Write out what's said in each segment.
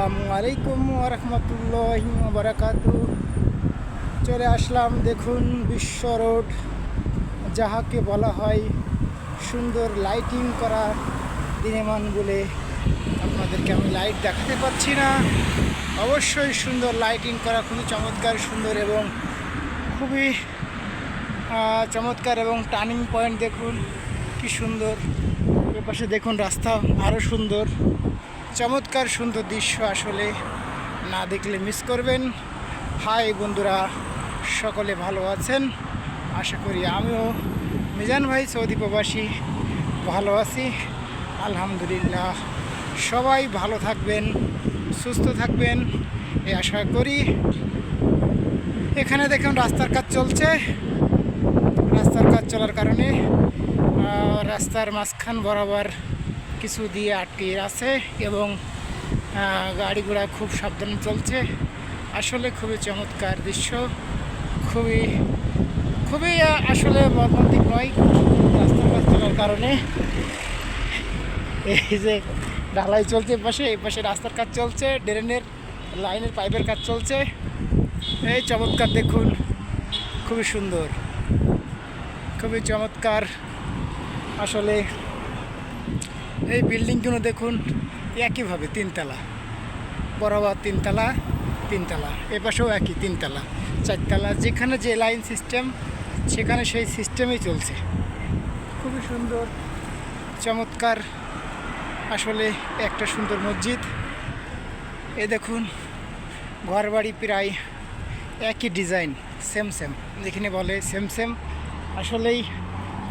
আসসালামু আলাইকুম রহমতুল্লাহি বারাকাতু। চলে আসলাম, দেখুন বিশ্ব রোড, যাহাকে বলা হয় সুন্দর লাইটিং করা দিনেমান বলে। আপনাদেরকে আমি লাইট দেখাতে পাচ্ছি না, অবশ্যই সুন্দর লাইটিং করা, খুবই চমৎকার সুন্দর এবং খুবই চমৎকার। এবং টার্নিং পয়েন্ট দেখুন কি সুন্দর, এপাশে দেখুন রাস্তা আরও সুন্দর, চমৎকার সুন্দর দৃশ্য, আসলে না দেখলে মিস করবেন। হাই বন্ধুরা, সকলে ভালো আছেন? আশা করি আমিও মিজান ভাই সৌদি প্রবাসী ভালো আছি, আলহামদুলিল্লাহ। সবাই ভালো থাকবেন, সুস্থ থাকবেন এই আশা করি। এখানে দেখুন রাস্তার কাজ চলছে, রাস্তার কাজ চলার কারণে রাস্তার মাঝখান বরাবর কিছু দিয়ে আটকে আছে এবং গাড়ি ঘোড়া খুব সাবধানে চলছে। আসলে খুবই চমৎকার দৃশ্য, খুবই খুবই আসলে মর্মান্তিক নয়। রাস্তার কাজ চলার কারণে এই যে ঢালাই চলছে, এই পাশে রাস্তার কাজ চলছে, ড্রেনের লাইনের পাইপের কাজ চলছে। এই চমৎকার দেখুন, খুবই সুন্দর, খুবই চমৎকার। আসলে এই বিল্ডিংগুলো দেখুন একইভাবে তিনতলা, বরাবর তিনতলা তিনতলা, এপাশেও একই তিনতলা চারতলা, যেখানে যে লাইন সিস্টেম সেখানে সেই সিস্টেমেই চলছে। খুবই সুন্দর চমৎকার, আসলে একটা সুন্দর মসজিদ। এ দেখুন ঘর বাড়ি প্রায় একই ডিজাইন, সেম যেখানে বলে সেম। আসলেই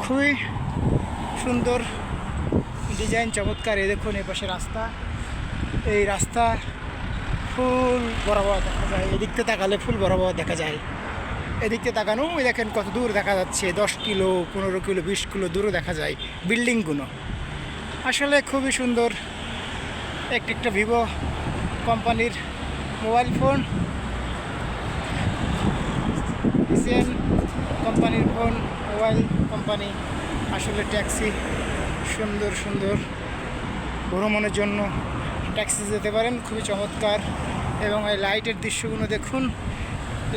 খুবই সুন্দর ডিজাইন, চমৎকার। এ দেখুন এপাশে রাস্তা, এই রাস্তা ফুল বরাবর দেখা যায়, এদিকতে তাকালে ফুল বরাবর দেখা যায়। এদিকতে তাকানো ওই দেখেন কত দূর দেখা যাচ্ছে, 10 কিলো 15 কিলো 20 কিলো দূরে দেখা যায় বিল্ডিংগুলো। আসলে খুবই সুন্দর। একটা ভিভো কোম্পানির মোবাইল ফোন, কোম্পানির ফোন, মোবাইল কোম্পানি। আসলে ট্যাক্সি সুন্দর ভ্রমণের জন্য ট্যাক্সি যেতে পারেন, খুবই চমৎকার। এবং এই লাইটের দৃশ্যগুলো দেখুন,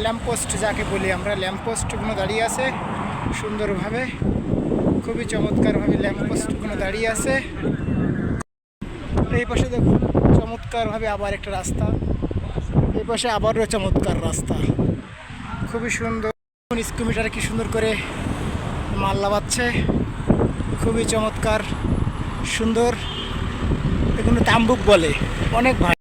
ল্যাম্পপোস্ট যাকে বলি আমরা, ল্যাম্পপোস্টগুলো দাঁড়িয়ে আছে সুন্দরভাবে, খুবই চমৎকারভাবে ল্যাম্পপোস্টগুলো দাঁড়িয়ে আছে। এই পাশে দেখুন চমৎকারভাবে আবার একটা রাস্তা, এই পাশে আবারও চমৎকার রাস্তা, খুবই সুন্দর। স্কুমিটারে কি সুন্দর করে মাল লাগাচ্ছে, খুবই চমৎকার সুন্দর। এগুলো তাম্বুক বলে, অনেক ভাই।